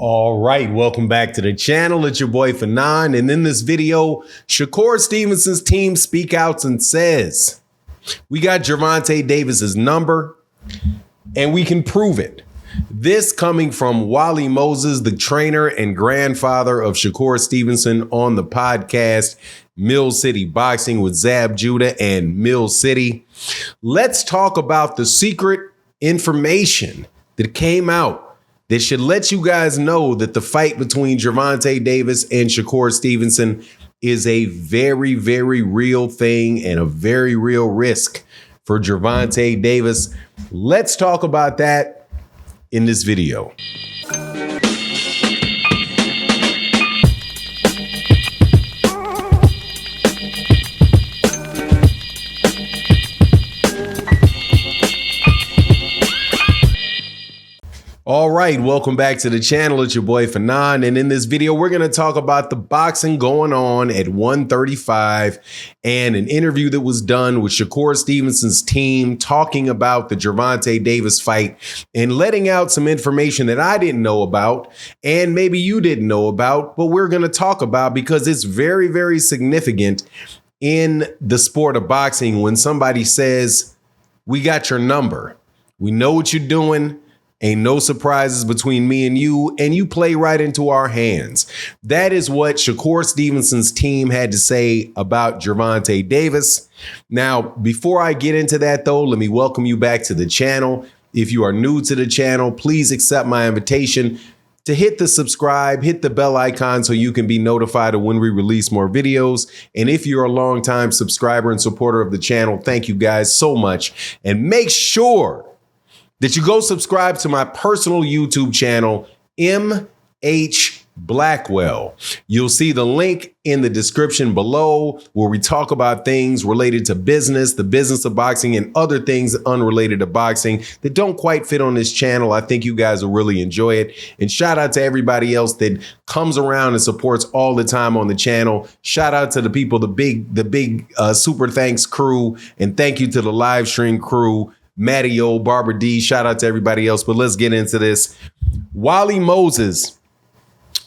All right, welcome back to the channel. It's your boy Fanon, and in this video, Shakur Stevenson's team speak out and says, we got Gervonta Davis's number, and we can prove it. This coming from Wally Moses, the trainer and grandfather of Shakur Stevenson, on the podcast Mill City Boxing with Zab Judah and Mill City. Let's talk about the secret information that came out that should let you guys know that the fight between Gervonta Davis and Shakur Stevenson is a very, very real thing and a very real risk for Gervonta Davis. Let's talk about that in this video. All right, welcome back to the channel. It's your boy Fanon, and in this video, we're going to talk about the boxing going on at 135 and an interview that was done with Shakur Stevenson's team talking about the Gervonta Davis fight and letting out some information that I didn't know about and maybe you didn't know about, but we're going to talk about because it's very, very significant in the sport of boxing when somebody says, we got your number. We know what you're doing. Ain't no surprises between me and you play right into our hands. That is what Shakur Stevenson's team had to say about Gervonta Davis. Now, before I get into that, though, let me welcome you back to the channel. If you are new to the channel, please accept my invitation to hit the subscribe, hit the bell icon so you can be notified of when we release more videos. And if you're a longtime subscriber and supporter of the channel, thank you guys so much. And make sure that you go subscribe to my personal YouTube channel, MH Blackwell. You'll see the link in the description below where we talk about things related to business, the business of boxing, and other things unrelated to boxing that don't quite fit on this channel. I think you guys will really enjoy it. And shout out to everybody else that comes around and supports all the time on the channel. Shout out to the people, the big super thanks crew, and thank you to the live stream crew. Matty O, Barbara D, shout out to everybody else, but let's get into this. Wally Moses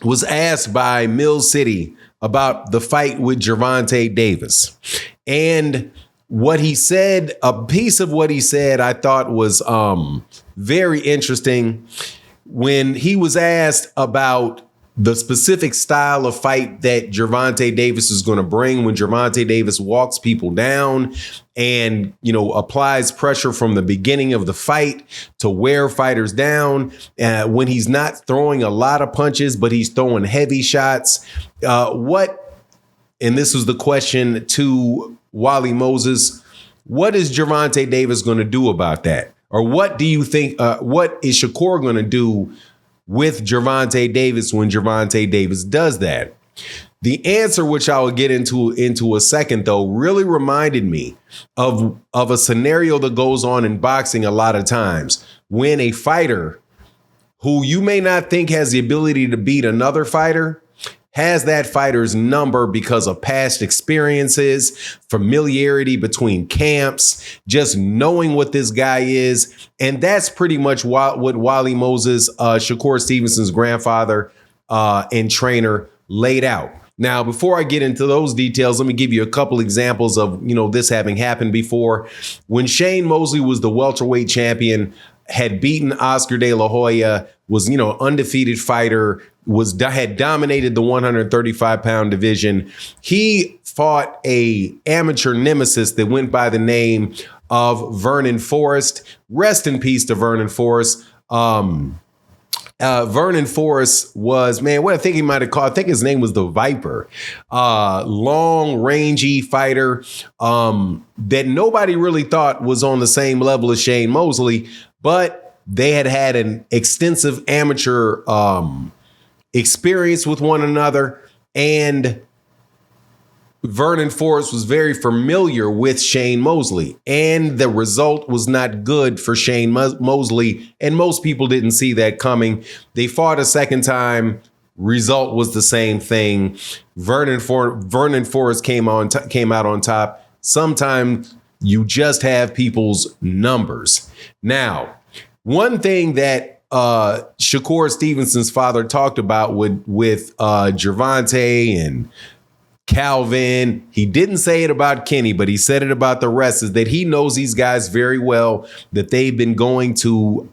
was asked by Mill City about the fight with Gervonta Davis. And what he said, a piece of what he said, I thought was very interesting when he was asked about the specific style of fight that Gervonta Davis is going to bring when Gervonta Davis walks people down and, applies pressure from the beginning of the fight to wear fighters down when he's not throwing a lot of punches, but he's throwing heavy shots. And this was the question to Wally Moses, what is Gervonta Davis going to do about that? Or what do you think, what is Shakur going to do with Gervonta Davis when Gervonta Davis does that? The answer, which I will get into a second, though, really reminded me of a scenario that goes on in boxing a lot of times when a fighter who you may not think has the ability to beat another fighter has that fighter's number because of past experiences, familiarity between camps, just knowing what this guy is. And that's pretty much what Wally Moses, Shakur Stevenson's grandfather and trainer, laid out. Now, before I get into those details, let me give you a couple examples of, this having happened before. When Shane Mosley was the welterweight champion, had beaten Oscar De La Hoya, was, undefeated fighter, had dominated the 135-pound division. He fought a amateur nemesis that went by the name of Vernon Forrest. Rest in peace to Vernon Forrest. Vernon Forrest was, what I think he might have called, I think his name was the Viper. Long, rangy fighter that nobody really thought was on the same level as Shane Mosley, but they had an extensive amateur experience with one another, and Vernon Forrest was very familiar with Shane Mosley, and the result was not good for Shane Mosley, and most people didn't see that coming. They fought a second time. Result was the same thing. Vernon Forrest came out on top. Sometimes you just have people's numbers. Now, one thing that Shakur Stevenson's father talked about with Gervonta and Calvin. He didn't say it about Kenny, but he said it about the rest, is that he knows these guys very well, that they've been going to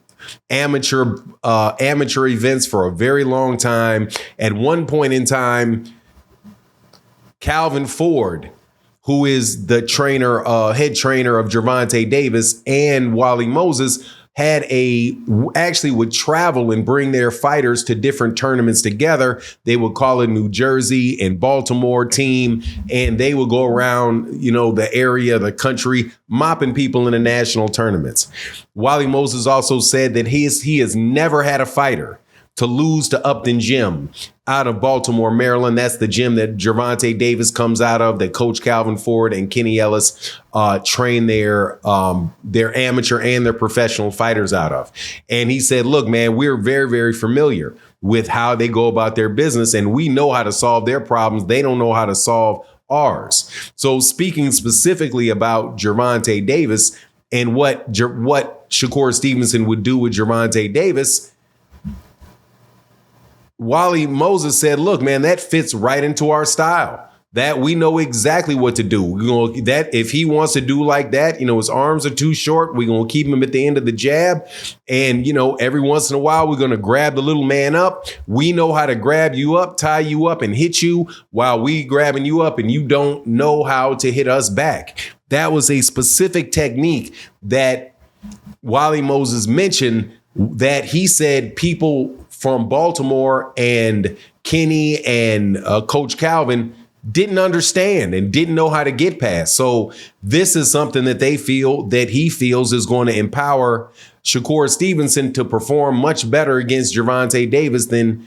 amateur events for a very long time. At one point in time, Calvin Ford, who is the trainer, head trainer of Gervonta Davis, and Wally Moses actually would travel and bring their fighters to different tournaments together. They would call a New Jersey and Baltimore team, and they would go around, the area, the country, mopping people in the national tournaments. Wally Moses also said that he has never had a fighter to lose to Upton Gym out of Baltimore, Maryland. That's the gym that Gervonta Davis comes out of, that Coach Calvin Ford and Kenny Ellis train their amateur and their professional fighters out of. And he said, look, man, we're very, very familiar with how they go about their business, and we know how to solve their problems. They don't know how to solve ours. So speaking specifically about Gervonta Davis and what Shakur Stevenson would do with Gervonta Davis, Wally Moses said, look, man, that fits right into our style. That we know exactly what to do. That if he wants to do like that, his arms are too short, we're going to keep him at the end of the jab. And, every once in a while, we're going to grab the little man up. We know how to grab you up, tie you up, and hit you while we grabbing you up, and you don't know how to hit us back. That was a specific technique that Wally Moses mentioned, that he said people from Baltimore and Kenny and Coach Calvin didn't understand and didn't know how to get past. So this is something that he feels is going to empower Shakur Stevenson to perform much better against Gervonta Davis than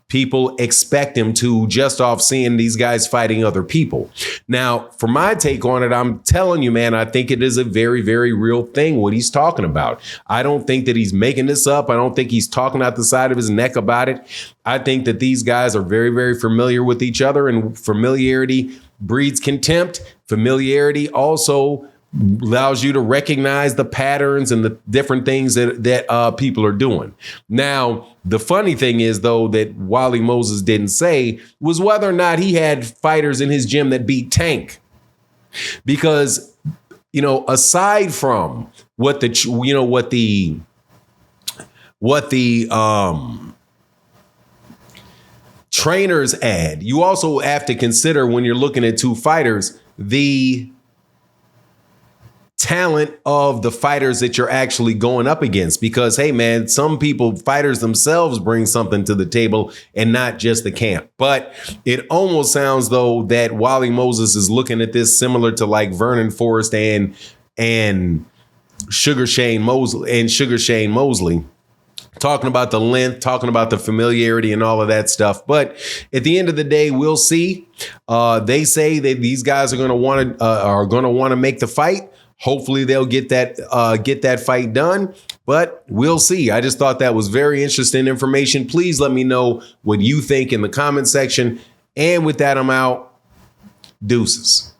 people expect him to, just off seeing these guys fighting other people. Now, for my take on it, I'm telling you, man, I think it is a very, very real thing, what he's talking about. I don't think that he's making this up. I don't think he's talking out the side of his neck about it. I think that these guys are very, very familiar with each other, and familiarity breeds contempt. Familiarity also allows you to recognize the patterns and the different things that people are doing. Now, the funny thing is, though, that Wally Moses didn't say was whether or not he had fighters in his gym that beat Tank. Because, aside from what the trainers add, you also have to consider, when you're looking at two fighters, the talent of the fighters that you're actually going up against. Because, hey, man, some fighters themselves bring something to the table and not just the camp. But it almost sounds, though, that Wally Moses is looking at this similar to like Vernon Forrest and Sugar Shane Mosley. Talking about the length, talking about the familiarity and all of that stuff. But at the end of the day, we'll see. They say that these guys are going to want to make the fight. Hopefully they'll get that fight done, but we'll see. I just thought that was very interesting information. Please let me know what you think in the comment section. And with that, I'm out. Deuces.